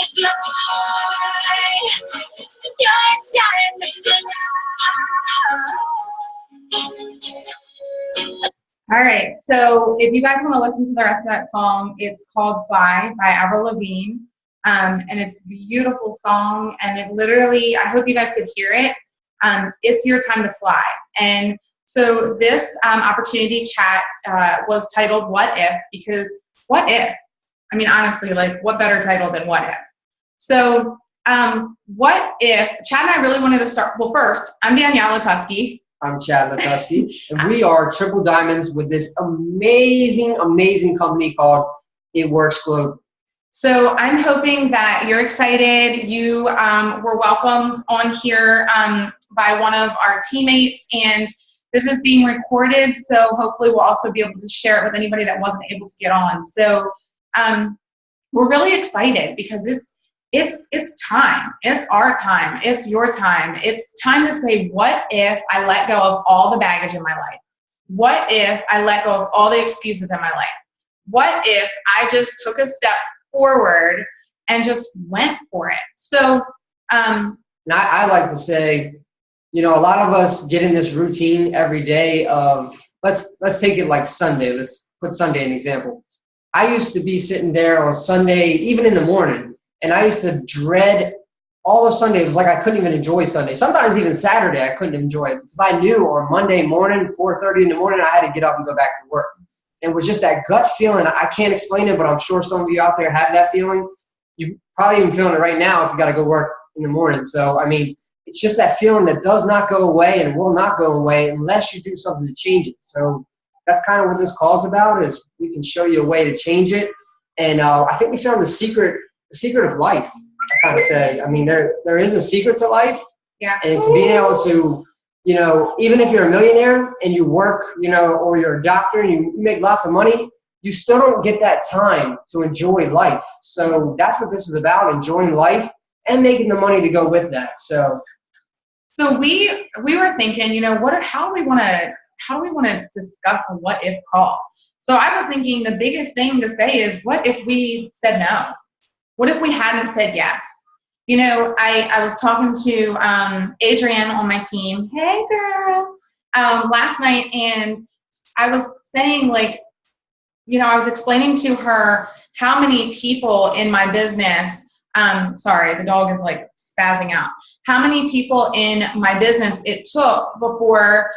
It's like your time to fly. All right, so if you guys want to listen to the rest of that song, it's called Fly by Avril Lavigne, and it's a beautiful song, and it literally, I hope you guys could hear it. It's your time to fly. And so this opportunity chat was titled What If, because what if? I mean, honestly, like, what better title than What If? So what if, Chad and I really wanted to start, well, first, I'm Danielle Latusky. I'm Chad Latusky, and we are Triple Diamonds with this amazing, amazing company called It Works Global. So I'm hoping that you're excited. You were welcomed on here by one of our teammates, and this is being recorded, so hopefully we'll also be able to share it with anybody that wasn't able to get on. So we're really excited because it's time. It's our time. It's your time. It's time to say, what if I let go of all the baggage in my life? What if I let go of all the excuses in my life? What if I just took a step forward and just went for it? So, and I like to say, you know, a lot of us get in this routine every day of, let's take it like Sunday. Let's put Sunday an example. I used to be sitting there on Sunday, even in the morning, and I used to dread all of Sunday. It was like I couldn't even enjoy Sunday. Sometimes even Saturday I couldn't enjoy it because I knew on Monday morning, 4:30 in the morning, I had to get up and go back to work. And it was just that gut feeling. I can't explain it, but I'm sure some of you out there have that feeling. You're probably even feeling it right now if you got to go work in the morning. So, I mean, it's just that feeling that does not go away and will not go away unless you do something to change it. So that's kind of what this call's about, is we can show you a way to change it. And I think we found the secret of life, I kind of say. I mean, there is a secret to life. Yeah. And it's being able to, you know, even if you're a millionaire and you work, you know, or you're a doctor and you make lots of money, you still don't get that time to enjoy life. So that's what this is about, enjoying life and making the money to go with that. So we were thinking, you know, how do we want to discuss a what if call? So I was thinking the biggest thing to say is, what if we said no? What if we hadn't said yes? You know, I was talking to Adrienne on my team, hey girl, last night, and I was saying, like, you know, I was explaining to her how many people in my business, sorry, the dog is like spazzing out, how many people in my business it took before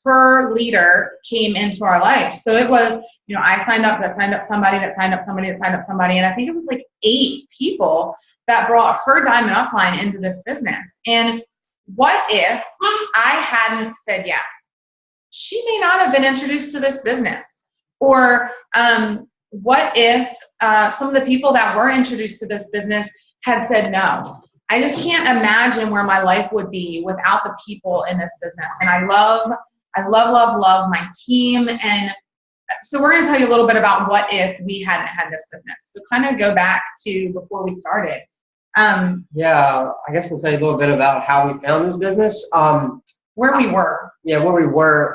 her leader came into our life. So it was, you know, I signed up, that signed up somebody, that signed up somebody, that signed up somebody, and I think it was like 8 people that brought her diamond upline into this business. And what if I hadn't said yes? She may not have been introduced to this business. Or what if some of the people that were introduced to this business had said no? I just can't imagine where my life would be without the people in this business. And I love my team. And so we're going to tell you a little bit about what if we hadn't had this business. So kind of go back to before we started. Yeah, I guess we'll tell you a little bit about how we found this business. Where we were. Yeah, where we were.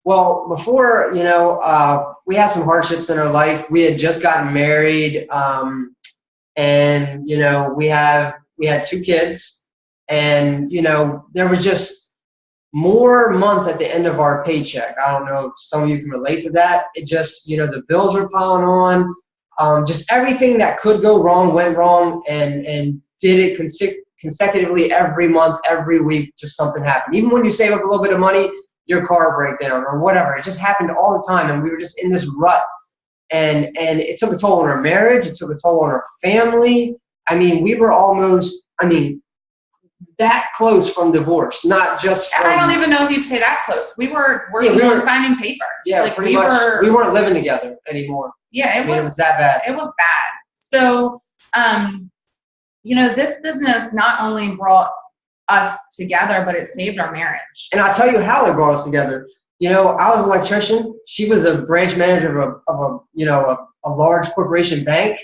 Well, before, you know, we had some hardships in our life. We had just gotten married, and, you know, we had 2 kids, and, you know, there was just more month at the end of our paycheck. I don't know if some of you can relate to that. It just, you know, the bills were piling on. Just everything that could go wrong went wrong, and did it consecutively every month, every week. Just something happened. Even when you save up a little bit of money, your car break down or whatever. It just happened all the time, and we were just in this rut. And it took a toll on our marriage. It took a toll on our family. I mean, we were almost, that close from divorce, not just from, I don't even know if you'd say that close. We were working on signing papers. Yeah, like pretty much. We weren't living together anymore. Yeah, it was that bad. It was bad. So, you know, this business not only brought us together, but it saved our marriage. And I'll tell you how it brought us together. You know, I was an electrician. She was a branch manager of a large corporation bank.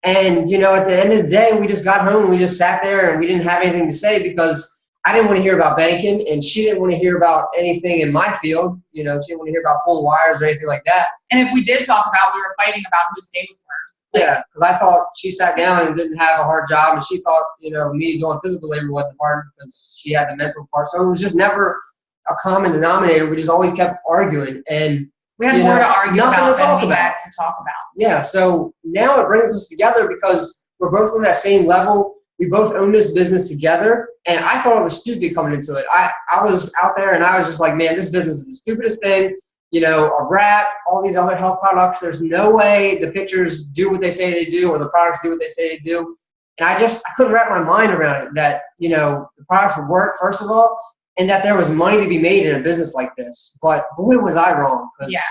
And, you know, at the end of the day, we just got home and we just sat there and we didn't have anything to say because I didn't want to hear about banking and she didn't want to hear about anything in my field. You know, she didn't want to hear about pulling wires or anything like that. And if we did talk about, we were fighting about whose day was worse. Yeah, because I thought she sat down and didn't have a hard job, and she thought, me doing physical labor wasn't hard because she had the mental part. So it was just never a common denominator. We just always kept arguing, and we had more to argue about than we had to talk about. Yeah, so now it brings us together because we're both on that same level. We both own this business together, and I thought it was stupid coming into it. I was out there, and I was just like, man, this business is the stupidest thing. A wrap, all these other health products. There's no way the pictures do what they say they do, or the products do what they say they do. And I couldn't wrap my mind around it that, the products would work, first of all, and that there was money to be made in a business like this. But boy, was I wrong. Yeah.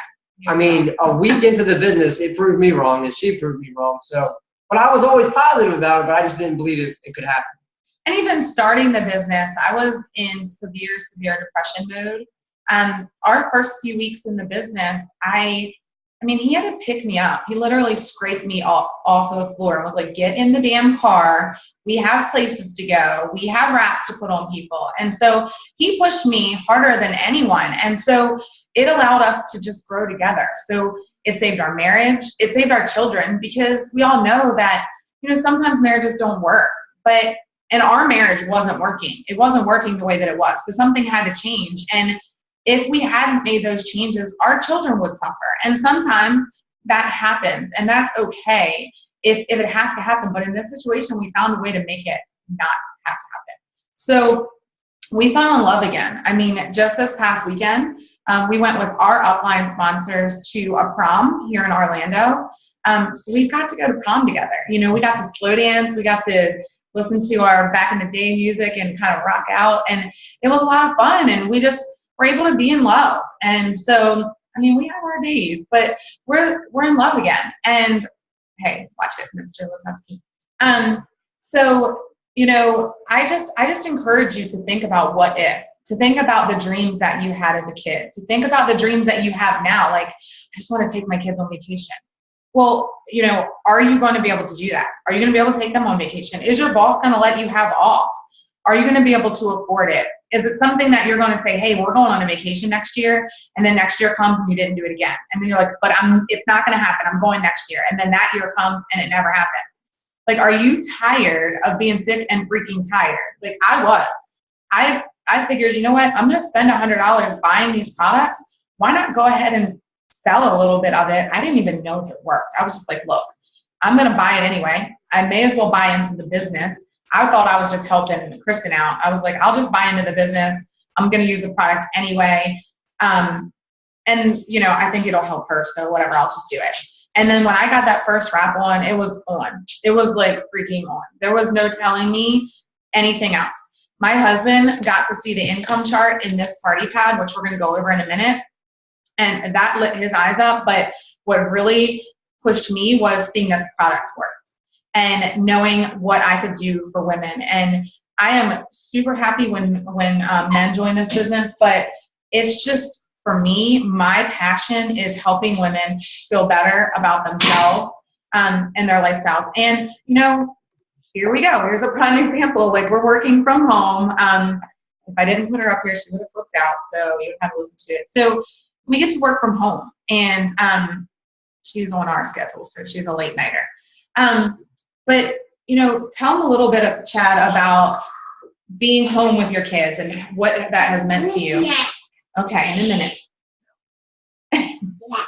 A week into the business, it proved me wrong, and she proved me wrong. So, but I was always positive about it, but I just didn't believe it could happen. And even starting the business, I was in severe depression mode. Our first few weeks in the business, he had to pick me up. He literally scraped me off of the floor and was like, get in the damn car. We have places to go. We have wraps to put on people. And so he pushed me harder than anyone. And so it allowed us to just grow together. So it saved our marriage. It saved our children, because we all know that, sometimes marriages don't work. And our marriage wasn't working. It wasn't working the way that it was. So something had to change. And if we hadn't made those changes, our children would suffer. And sometimes that happens, and that's okay if it has to happen. But in this situation, we found a way to make it not have to happen. So we fell in love again. Just this past weekend, we went with our upline sponsors to a prom here in Orlando. So we got to go to prom together. We got to slow dance. We got to listen to our back in the day music and kind of rock out. And it was a lot of fun. And we just were able to be in love. And so, we have our days, but we're in love again. And hey, watch it, Mr. Latusky. So, I just encourage you to think about what if, to think about the dreams that you had as a kid, to think about the dreams that you have now. Like, I just want to take my kids on vacation. Well, are you going to be able to do that? Are you going to be able to take them on vacation? Is your boss going to let you have off? Are you going to be able to afford it? Is it something that you're going to say, hey, we're going on a vacation next year, and then next year comes and you didn't do it again? And then you're like, but it's not going to happen. I'm going next year. And then that year comes and it never happens. Like, are you tired of being sick and freaking tired? Like, I was. I figured, you know what? I'm going to spend $100 buying these products. Why not go ahead and sell a little bit of it? I didn't even know if it worked. I was just like, look, I'm going to buy it anyway. I may as well buy into the business. I thought I was just helping Kristen out. I was like, I'll just buy into the business. I'm going to use the product anyway. And, I think it'll help her. So whatever, I'll just do it. And then when I got that first wrap on, it was on. It was like freaking on. There was no telling me anything else. My husband got to see the income chart in this party pad, which we're going to go over in a minute. And that lit his eyes up. But what really pushed me was seeing that the products worked and knowing what I could do for women. And I am super happy when men join this business, but it's just, for me, my passion is helping women feel better about themselves and their lifestyles. And, here we go. Here's a prime example. Like, we're working from home. If I didn't put her up here, she would have flipped out, so you would have to listen to it. So we get to work from home, and she's on our schedule, so she's a late nighter. But, tell them a little bit, Chad, about being home with your kids and what that has meant to you. Okay, in a minute. All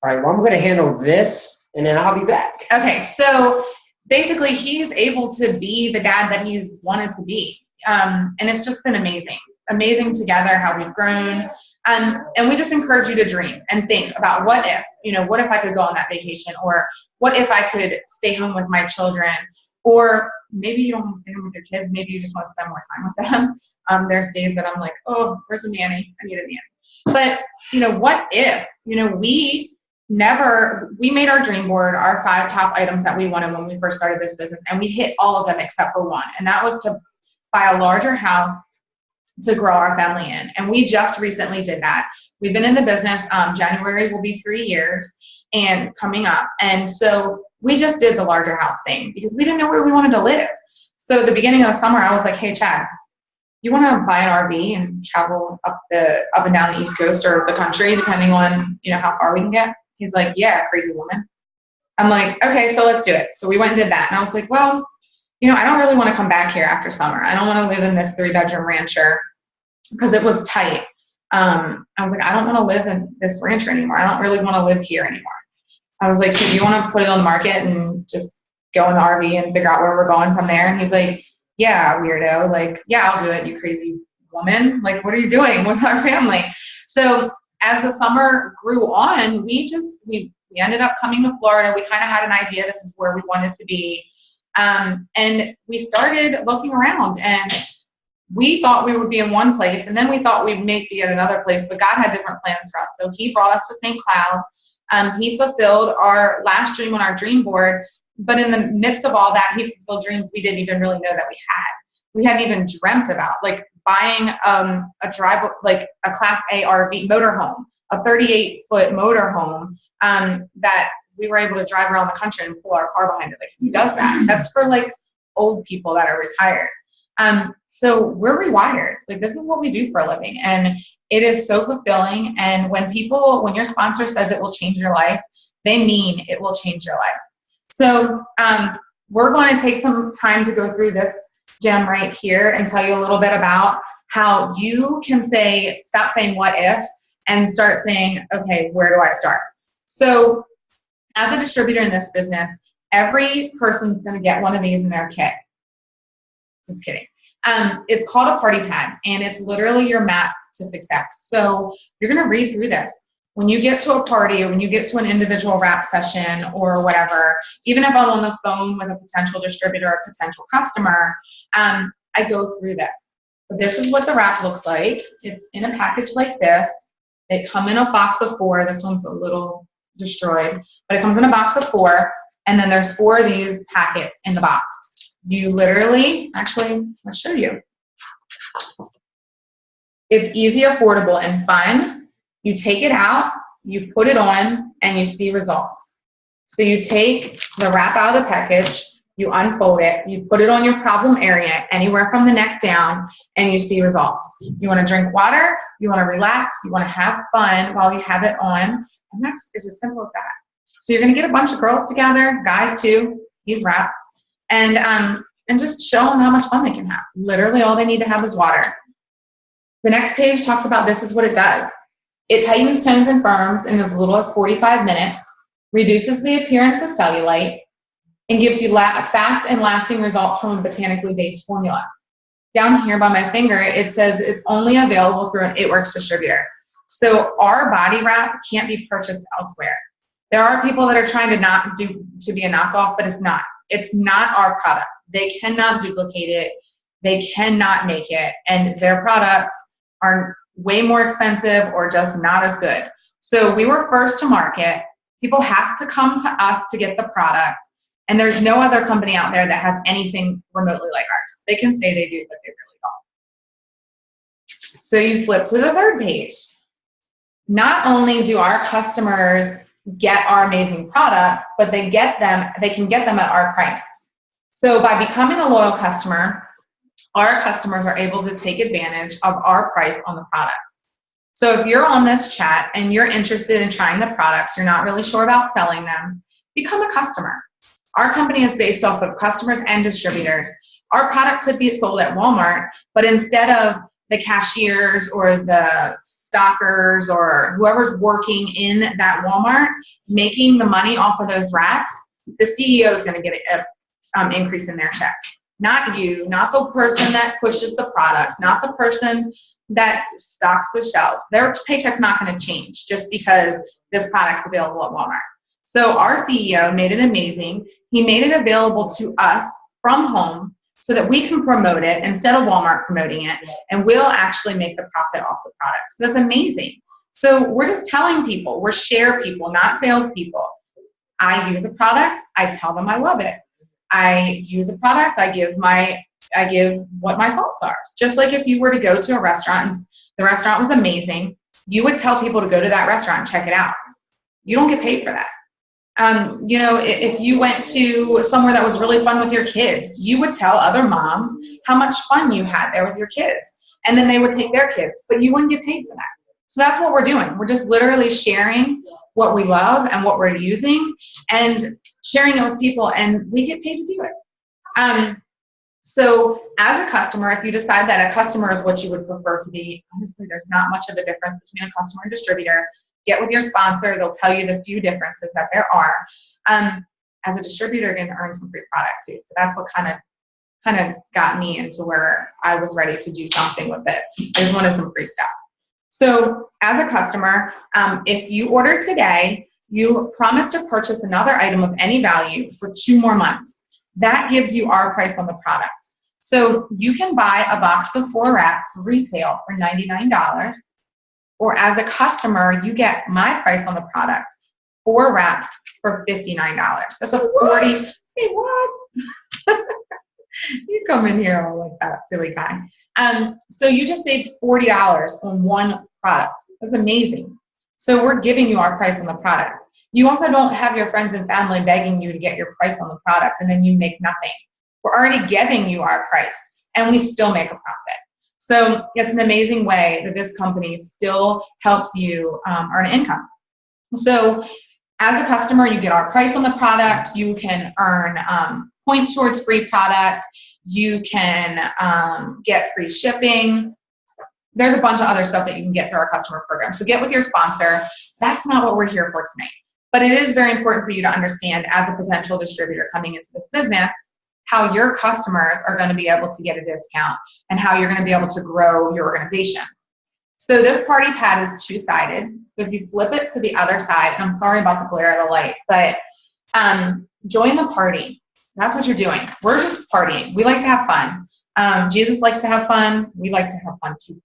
right, well, I'm going to handle this, and then I'll be back. Okay, so basically he's able to be the dad that he's wanted to be. And it's just been amazing together how we've grown. And we just encourage you to dream and think about what if I could go on that vacation, or what if I could stay home with my children, or maybe you don't want to stay home with your kids. Maybe you just want to spend more time with them. There's days that I'm like, oh, where's the nanny? I need a nanny. But, what if, we made our dream board, our 5 top items that we wanted when we first started this business, and we hit all of them except for one. And that was to buy a larger house to grow our family in. And we just recently did that. We've been in the business. January will be 3 years and coming up. And so we just did the larger house thing because we didn't know where we wanted to live. So at the beginning of the summer, I was like, hey, Chad, you want to buy an RV and travel up and down the East Coast or the country, depending on, how far we can get? He's like, yeah, crazy woman. I'm like, okay, so let's do it. So we went and did that. And I was like, well, I don't really want to come back here after summer. I don't want to live in this 3-bedroom rancher because it was tight. I was like, I don't want to live in this rancher anymore. I don't really want to live here anymore. I was like, so do you want to put it on the market and just go in the RV and figure out where we're going from there? And he's like, yeah, weirdo. Like, yeah, I'll do it, you crazy woman. Like, what are you doing with our family? So as the summer grew on, we ended up coming to Florida. We kind of had an idea this is where we wanted to be. And we started looking around, and we thought we would be in one place, and then we thought we'd be at another place, but God had different plans for us. So he brought us to St. Cloud. He fulfilled our last dream on our dream board, but in the midst of all that, he fulfilled dreams we didn't even really know that we had. We hadn't even dreamt about, like buying like a Class A RV motorhome, a 38-foot motorhome that we were able to drive around the country and pull our car behind it. Like, who does that? That's for like old people that are retired. So we're rewired. Like, this is what we do for a living, and it is so fulfilling. And when your sponsor says it will change your life, they mean it will change your life. So we're going to take some time to go through this gem right here and tell you a little bit about how you can stop saying what if and start saying, okay, where do I start? So as a distributor in this business, every person's going to get one of these in their kit. Just kidding. It's called a party pad, and it's literally your map to success. So you're going to read through this. When you get to a party, or when you get to an individual wrap session or whatever, even if I'm on the phone with a potential distributor or potential customer, I go through this. But this is what the wrap looks like. It's in a package like this. They come in a box of 4. This one's a little destroyed, but it comes in a box of 4, and then there's 4 of these packets in the box. You literally, actually, I'll show you. It's easy, affordable, and fun. You take it out, you put it on, and you see results. So you take the wrap out of the package, you unfold it, you put it on your problem area, anywhere from the neck down, and you see results. You want to drink water, you want to relax, you want to have fun while you have it on, and that's as simple as that. So you're going to get a bunch of girls together, guys too, these wraps, and just show them how much fun they can have. Literally all they need to have is water. The next page talks about this is what it does. It tightens, tones, and firms in as little as 45 minutes, reduces the appearance of cellulite, and gives you fast and lasting results from a botanically based formula. Down here by my finger, it says it's only available through an It Works distributor. So our body wrap can't be purchased elsewhere. There are people that are trying to be a knockoff, but it's not. It's not our product. They cannot duplicate it. They cannot make it. And their products are way more expensive or just not as good. So we were first to market. People have to come to us to get the product. And there's no other company out there that has anything remotely like ours. They can say they do, but they really don't. So you flip to the third page. Not only do our customers get our amazing products, but they can get them at our price. So by becoming a loyal customer, our customers are able to take advantage of our price on the products. So if you're on this chat and you're interested in trying the products, you're not really sure about selling them, become a customer. Our company is based off of customers and distributors. Our product could be sold at Walmart, but instead of the cashiers or the stockers or whoever's working in that Walmart making the money off of those wraps, the CEO is going to get an increase in their check. Not you, not the person that pushes the product, not the person that stocks the shelves. Their paycheck's not going to change just because this product's available at Walmart. So our CEO made it amazing. He made it available to us from home so that we can promote it instead of Walmart promoting it, and we'll actually make the profit off the product. So that's amazing. So we're just telling people, we're share people, not salespeople. I use a product, I tell them I love it. I use a product, I give what my thoughts are. Just like if you were to go to a restaurant and the restaurant was amazing, you would tell people to go to that restaurant and check it out. You don't get paid for that. If you went to somewhere that was really fun with your kids, you would tell other moms how much fun you had there with your kids. And then they would take their kids, but you wouldn't get paid for that. So that's what we're doing. We're just literally sharing what we love and what we're using. And sharing it with people, and we get paid to do it. So as a customer, if you decide that a customer is what you would prefer to be, honestly, there's not much of a difference between a customer and distributor. Get with your sponsor. They'll tell you the few differences that there are. As a distributor, you're going to earn some free product too. So that's what kind of got me into where I was ready to do something with it. I just wanted some free stuff. So as a customer, if you order today, you promise to purchase another item of any value for 2 more months. That gives you our price on the product. So you can buy a box of 4 wraps retail for $99, or as a customer, you get my price on the product, 4 wraps for $59. That's a 40. Say what? You come in here all like that, silly guy. So you just saved $40 on one product. That's amazing. So we're giving you our price on the product. You also don't have your friends and family begging you to get your price on the product and then you make nothing. We're already giving you our price and we still make a profit. So it's an amazing way that this company still helps you earn income. So as a customer, you get our price on the product. You can earn points towards free product. You can get free shipping. There's a bunch of other stuff that you can get through our customer program. So get with your sponsor. That's not what we're here for tonight. But it is very important for you to understand as a potential distributor coming into this business, how your customers are going to be able to get a discount and how you're going to be able to grow your organization. So this party pad is 2-sided. So if you flip it to the other side, and I'm sorry about the glare of the light, but join the party. That's what you're doing. We're just partying. We like to have fun. Jesus likes to have fun. We like to have fun too.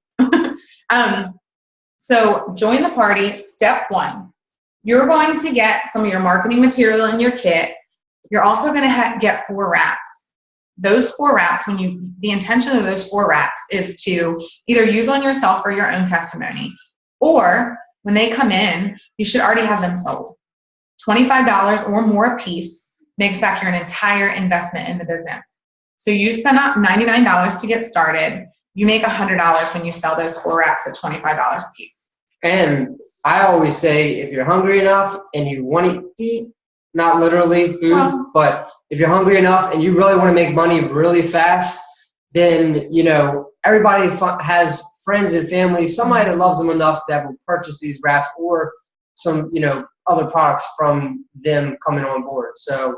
So join the party. Step 1. You're going to get some of your marketing material in your kit. You're also going to get 4 wraps. Those 4 wraps, the intention of those 4 wraps is to either use on yourself for your own testimony, or when they come in, you should already have them sold. $25 or more a piece makes back your entire investment in the business. So you spend $99 to get started. You make $100 when you sell those 4 wraps at $25 a piece. And I always say, if you're hungry enough and you want to eat, not literally food, but if you're hungry enough and you really want to make money really fast, then, everybody has friends and family, somebody that loves them enough that will purchase these wraps or some, other products from them coming on board. So,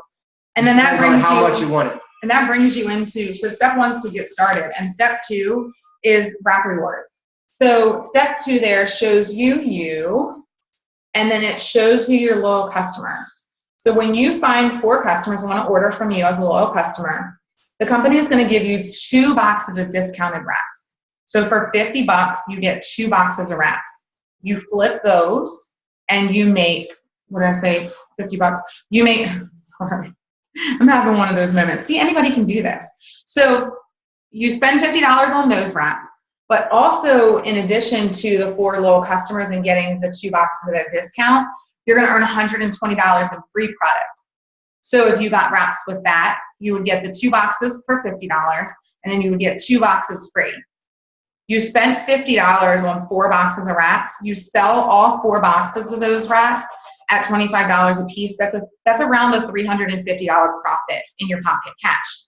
and then that brings how much you want it. And that brings you into, so step 1 is to get started, and step 2 is wrap rewards. So step 2 there shows you, and then it shows you your loyal customers. So when you find 4 customers who want to order from you as a loyal customer, the company is going to give you 2 boxes of discounted wraps. So for $50, you get 2 boxes of wraps. You flip those and you make, what did I say, $50? You make, sorry, I'm having one of those moments. See, anybody can do this. So you spend $50 on those wraps. But also, in addition to the 4 loyal customers and getting the 2 boxes at a discount, you're going to earn $120 in free product. So if you got wraps with that, you would get the 2 boxes for $50, and then you would get 2 boxes free. You spent $50 on 4 boxes of wraps. You sell all 4 boxes of those wraps at $25 a piece. That's around a $350 profit in your pocket cash.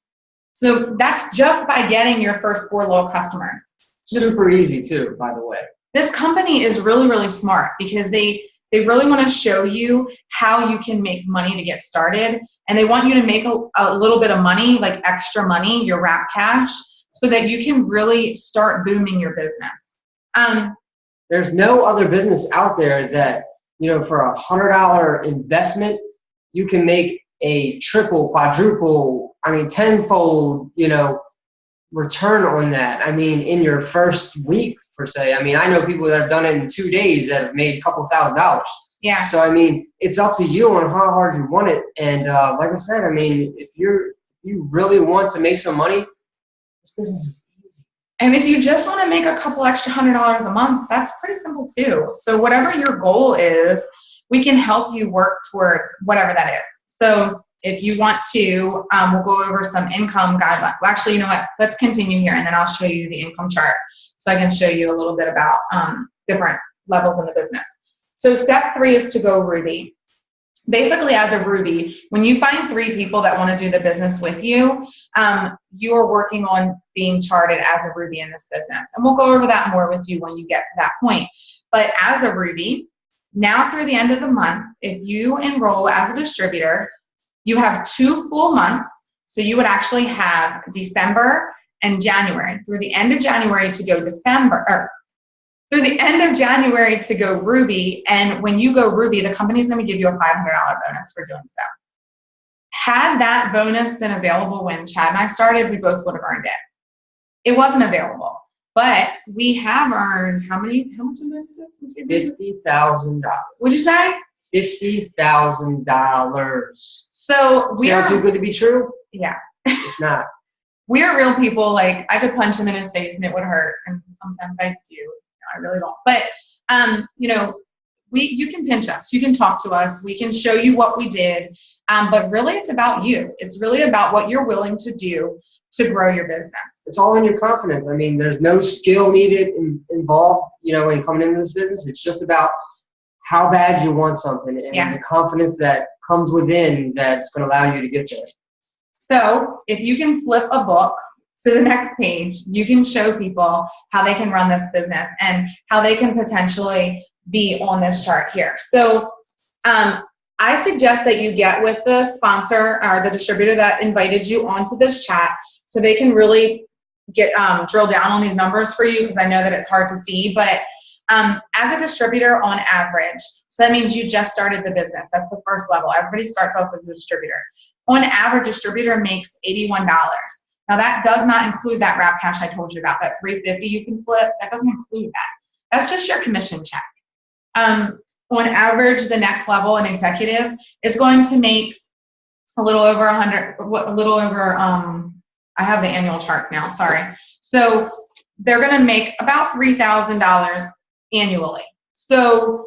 So that's just by getting your first 4 loyal customers. Super easy too, by the way. This company is really, really smart because they really want to show you how you can make money to get started. And they want you to make a little bit of money, like extra money, your wrap cash, so that you can really start booming your business. There's no other business out there that, for a $100 investment, you can make a triple, quadruple, tenfold, return on that. In your first week, per se. I know people that have done it in 2 days that have made a couple $1,000s. Yeah. So, it's up to you on how hard you want it. And like I said, if you really want to make some money, this business is easy. And if you just want to make a couple extra $100 a month, that's pretty simple too. So whatever your goal is, we can help you work towards whatever that is. So if you want to, we'll go over some income guidelines. Well, actually, you know what? Let's continue here, and then I'll show you the income chart so I can show you a little bit about different levels in the business. So step 3 is to go Ruby. basically as a Ruby, when you find 3 people that want to do the business with you, you're working on being charted as a Ruby in this business. And we'll go over that more with you when you get to that point. But as a Ruby, now through the end of the month, if you enroll as a distributor, you have 2 full months. So you would actually have December and January. Through the end of January to go through the end of January to go Ruby. And when you go Ruby, the company's going to give you a $500 bonus for doing so. Had that bonus been available when Chad and I started, we both would have earned it. It wasn't available, but we have earned how much in bonuses since we've been? $50,000. What'd you say? $50,000. So Sound too good to be true? Yeah. It's not. We're real people. Like, I could punch him in his face and it would hurt. And sometimes I do. I really don't. But, you know, you can pinch us. You can talk to us. We can show you what we did. But really, it's about you. It's really about what you're willing to do to grow your business. It's all in your confidence. I mean, there's no skill needed involved, you know, in coming into this business. It's just about how bad you want something and the confidence that comes within that's going to allow you to get there. So if you can flip a book to the next page, you can show people how they can run this business and how they can potentially be on this chart here. So I suggest that you get with the sponsor or the distributor that invited you onto this chat so they can really get drill down on these numbers for you, because I know that it's hard to see. But as a distributor on average, so that means you just started the business. That's the first level. Everybody starts off as a distributor. On average, distributor makes $81. Now that does not include that wrap cash I told you about, that $350 you can flip. That doesn't include that. That's just your commission check. On average, the next level, an executive, is going to make a little over I have the annual charts now, sorry. So they're going to make about $3,000 annually. So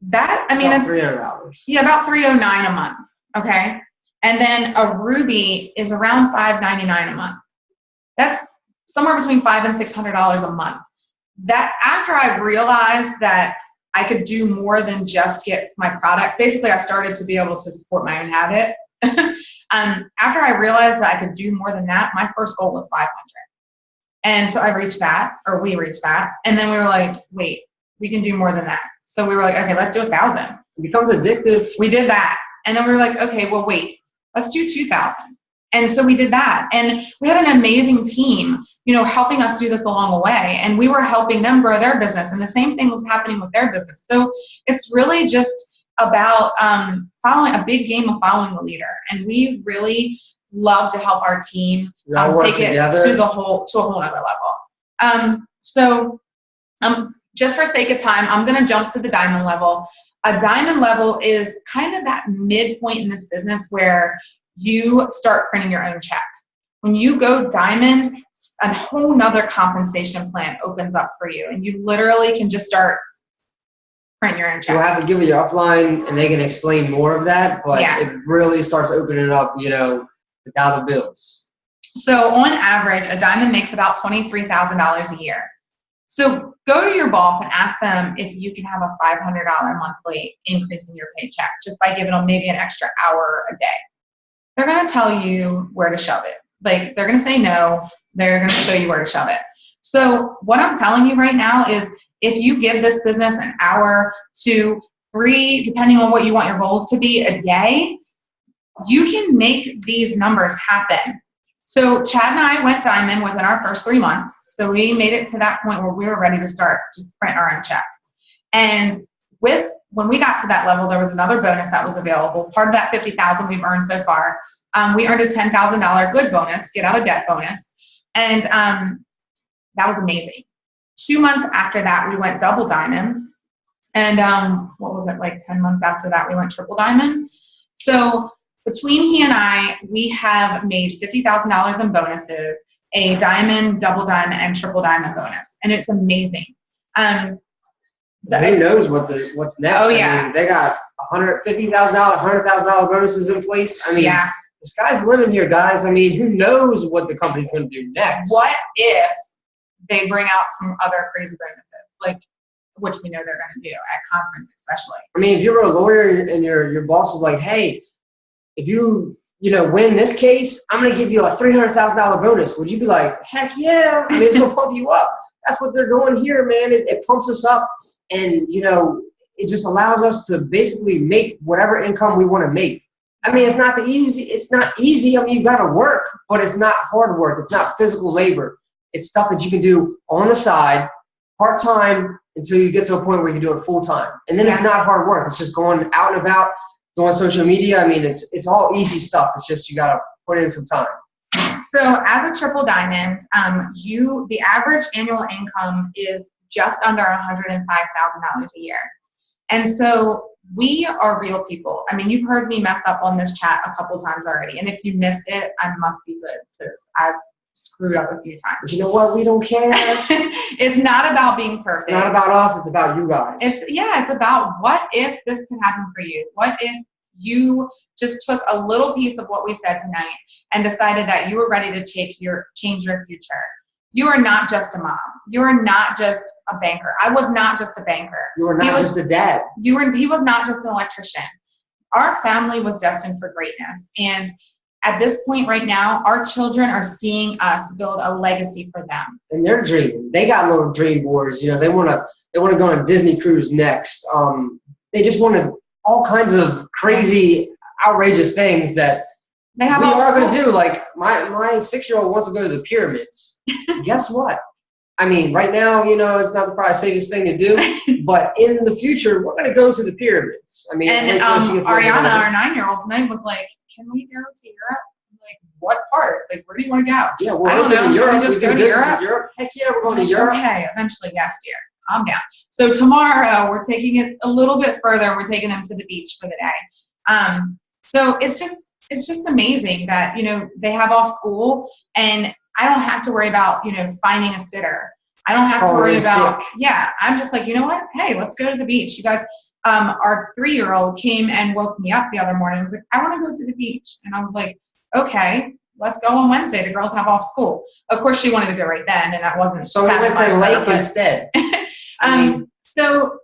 that, I mean, about $300. Yeah, about $309 a month. Okay. And then a Ruby is around $599 a month. That's somewhere between $500 and $600 a month. That after I realized that I could do more than just get my product, basically I started to be able to support my own habit. After I realized that I could do more than that, my first goal was 500. And so I reached that, or we reached that. And then we were like, wait, we can do more than that. So we were like, okay, let's do 1,000. It becomes addictive. We did that. And then we were like, okay, well, wait, let's do 2,000. And so we did that. And we had an amazing team, you know, helping us do this along the way. And we were helping them grow their business. And the same thing was happening with their business. So it's really just about following a big game of following the leader. And we really love to help our team take it to a whole other level. Just for sake of time, I'm going to jump to the diamond level. A diamond level is kind of that midpoint in this business where you start printing your own check. When you go diamond, a whole nother compensation plan opens up for you, and you literally can just start print your own check. You'll have to give it your upline, and they can explain more of that, but it really starts opening up, you know, the dollar bills. So on average, a diamond makes about $23,000 a year. So go to your boss and ask them if you can have a $500 monthly increase in your paycheck just by giving them maybe an extra hour a day. They're going to tell you where to shove it. Like, they're going to say no. They're going to show you where to shove it. So what I'm telling you right now is if you give this business an hour to 3, depending on what you want your goals to be, a day, you can make these numbers happen. So Chad and I went diamond within our first 3 months. So we made it to that point where we were ready to start just print our own check. And when we got to that level, there was another bonus that was available. Part of that $50,000 we've earned so far. We earned a $10,000 good bonus, get out of debt bonus. And that was amazing. 2 months after that, we went double diamond. And what was it, like 10 months after that, we went triple diamond. So between he and I, we have made $50,000 in bonuses, a diamond, double diamond, and triple diamond bonus. And it's amazing. Who knows what's next? Oh, yeah. I mean, they got $150,000, $100,000 bonuses in place. I mean, the sky's the limit here, guys. I mean, who knows what the company's going to do next? What if they bring out some other crazy bonuses? Like, which we know they're going to do at conference especially. I mean, if you're a lawyer and your boss is like, hey, if you win this case, I'm going to give you a $300,000 bonus. Would you be like, heck yeah? I mean, it's going to pump you up. That's what they're doing here, man. It pumps us up, and, it just allows us to basically make whatever income we want to make. I mean, it's not easy. I mean, you got to work, but it's not hard work. It's not physical labor. It's stuff that you can do on the side, part-time, until you get to a point where you can do it full-time. And then it's not hard work. It's just going out and about, doing social media. I mean, it's all easy stuff. It's just you got to put in some time. So as a triple diamond, the average annual income is just under $105,000 a year. And so we are real people. I mean, you've heard me mess up on this chat a couple times already. And if you missed it, I must be good because I've screwed up a few times. But you know what? We don't care. It's not about being perfect. It's not about us. It's about you guys. It's about what if this could happen for you? What if you just took a little piece of what we said tonight and decided that you were ready to change your future? You are not just a mom. You are not just a banker. I was not just a banker. You were not just a dad. He was not just an electrician. Our family was destined for greatness. And at this point right now, our children are seeing us build a legacy for them. And they're dreaming. They got little dream boards. They want to go on a Disney cruise next. They just want all kinds of crazy, outrageous things that we are going to do. Like my 6-year-old wants to go to the pyramids. Guess what? I mean, right now, it's not the probably safest thing to do, but in the future, we're going to go to the pyramids. I mean, and Ariana, our 9-year-old tonight, was like, "Can we go to Europe?" I'm like, "What part? Like, where do you want to go?" Yeah, I don't know. Europe. Can we just go to Europe? Heck yeah, we're going to Europe. Okay, eventually, yes, dear. Calm down. So tomorrow, we're taking it a little bit further. We're taking them to the beach for the day. So it's just amazing that they have off school, and I don't have to worry about finding a sitter. I don't have to worry about I'm just like, you know what? Hey, let's go to the beach. You guys, our 3-year-old came and woke me up the other morning. I was like, I want to go to the beach, and I was like, okay, let's go on Wednesday. The girls have off school. Of course, she wanted to go right then, and that wasn't. So we went to the lake instead. So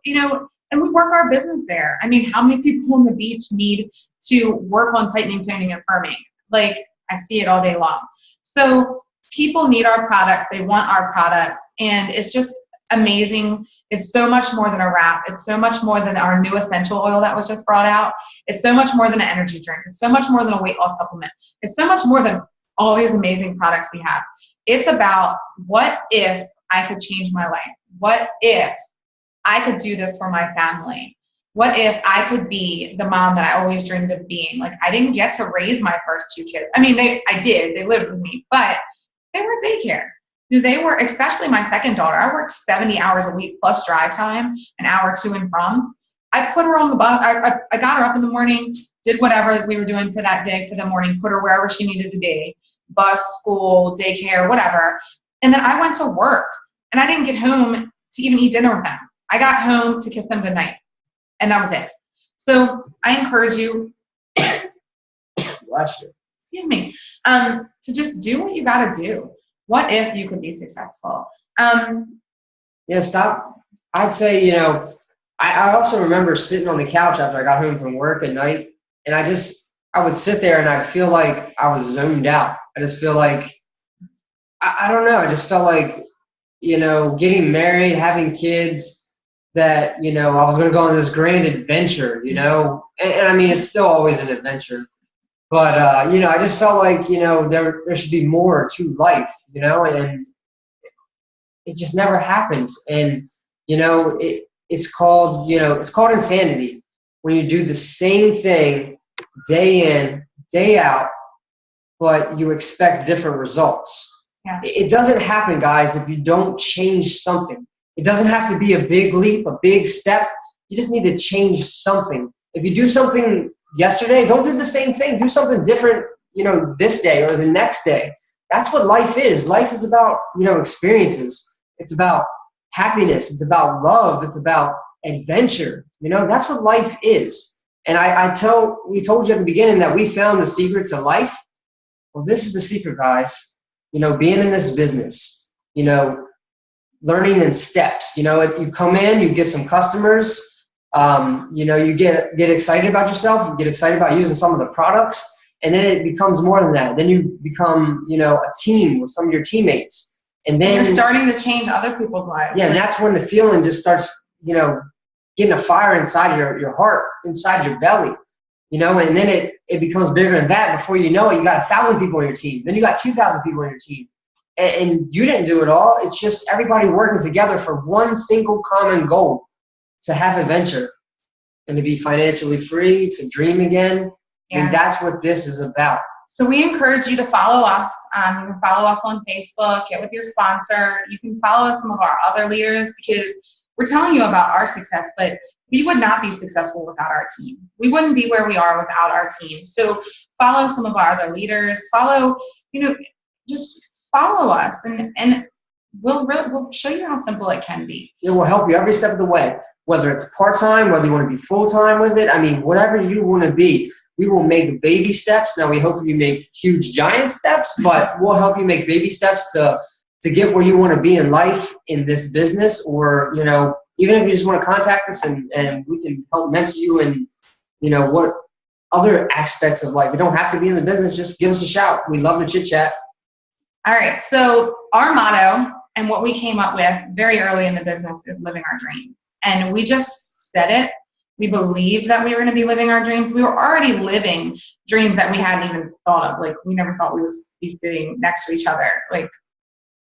and we work our business there. I mean, how many people on the beach need to work on tightening, toning, and firming? Like, I see it all day long. So people need our products. They want our products. And it's just amazing. It's so much more than a wrap. It's so much more than our new essential oil that was just brought out. It's so much more than an energy drink. It's so much more than a weight loss supplement. It's so much more than all these amazing products we have. It's about, what if I could change my life? What if I could do this for my family? What if I could be the mom that I always dreamed of being? Like, I didn't get to raise my first 2 kids. I mean, I did. They lived with me, but they were daycare. They were, especially my second daughter. I worked 70 hours a week plus drive time, an hour to and from. I put her on the bus. I got her up in the morning, did whatever we were doing for that day for the morning, put her wherever she needed to be, bus, school, daycare, whatever. And then I went to work, and I didn't get home to even eat dinner with them. I got home to kiss them goodnight, and that was it. So I encourage you, Bless you. excuse me, to just do what you got to do. What if you could be successful? Stop. I'd say, I also remember sitting on the couch after I got home from work at night, and I would sit there and I'd feel like I was zoned out. I just feel like, I don't know. I just felt like, getting married, having kids, that, I was going to go on this grand adventure, and I mean, it's still always an adventure. But, I just felt like, there should be more to life, and it just never happened. And, it's called insanity when you do the same thing day in, day out, but you expect different results. Yeah. It doesn't happen, guys, if you don't change something. It doesn't have to be a big leap, a big step. You just need to change something. If you do something yesterday, don't do the same thing. Do something different, this day or the next day. That's what life is. Life is about, experiences. It's about happiness. It's about love. It's about adventure. That's what life is. And we told you at the beginning that we found the secret to life. Well, this is the secret, guys. Being in this business, learning in steps. You know, you come in, you get some customers, you know, you get excited about yourself, you get excited about using some of the products, and then it becomes more than that. Then you become, you know, a team with some of your teammates. And then you're starting to change other people's lives. Yeah, and that's when the feeling just starts, you know, getting a fire inside your heart, inside your belly. You know, and then it becomes bigger than that. Before you know it, you got 1,000 people on your team. Then you got 2,000 people on your team. And you didn't do it all. It's just everybody working together for one single common goal, to have adventure and to be financially free, to dream again. Yeah. And that's what this is about. So we encourage you to follow us. You can follow us on Facebook, get with your sponsor. You can follow some of our other leaders, because we're telling you about our success, but we would not be successful without our team. We wouldn't be where we are without our team. So follow some of our other leaders. Follow, you know, just follow us, and we'll show you how simple it can be. It will help you every step of the way, whether it's part-time, whether you want to be full-time with it. I mean, whatever you want to be, we will make baby steps. Now, we hope you make huge, giant steps, but we'll help you make baby steps to get where you want to be in life, in this business, or, you know, even if you just want to contact us and we can help mentor you in, you know, what other aspects of life. You don't have to be in the business. Just give us a shout. We love the chit chat. All right. So our motto and what we came up with very early in the business is living our dreams. And we just said it. We believed that we were going to be living our dreams. We were already living dreams that we hadn't even thought of. Like, we never thought we would be sitting next to each other, like,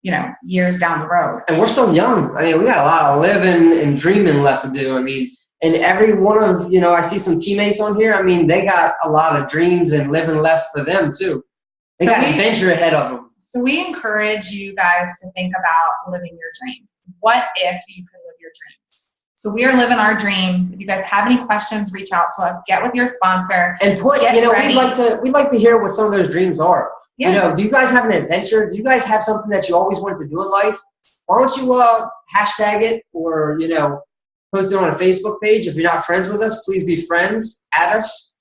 you know, years down the road. And we're still young. I mean, we got a lot of living and dreaming left to do. I mean, and every one of, you know, I see some teammates on here. I mean, they got a lot of dreams and living left for them too. They got adventure ahead of them. So we encourage you guys to think about living your dreams. What if you could live your dreams? So we are living our dreams. If you guys have any questions, reach out to us. Get with your sponsor. And put, you know, we'd like to hear what some of those dreams are. Yeah. You know, do you guys have an adventure? Do you guys have something that you always wanted to do in life? Why don't you hashtag it, or, you know, post it on a Facebook page. If you're not friends with us, please be friends. Add us.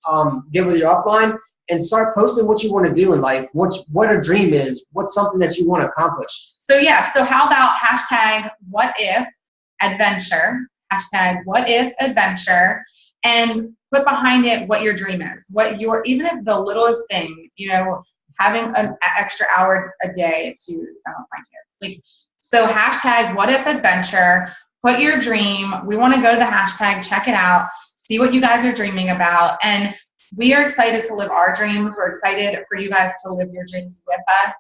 Get with your upline and start posting what you want to do in life. What a dream is. What's something that you want to accomplish? So yeah. So how about hashtag what if adventure? Hashtag what if adventure, and put behind it what your dream is. What your, even if the littlest thing, you know, having an extra hour a day to spend with my kids. Like, so hashtag what if adventure, put your dream. We want to go to the hashtag, check it out, see what you guys are dreaming about. And we are excited to live our dreams. We're excited for you guys to live your dreams with us.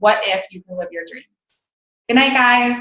What if you can live your dreams? Good night, guys.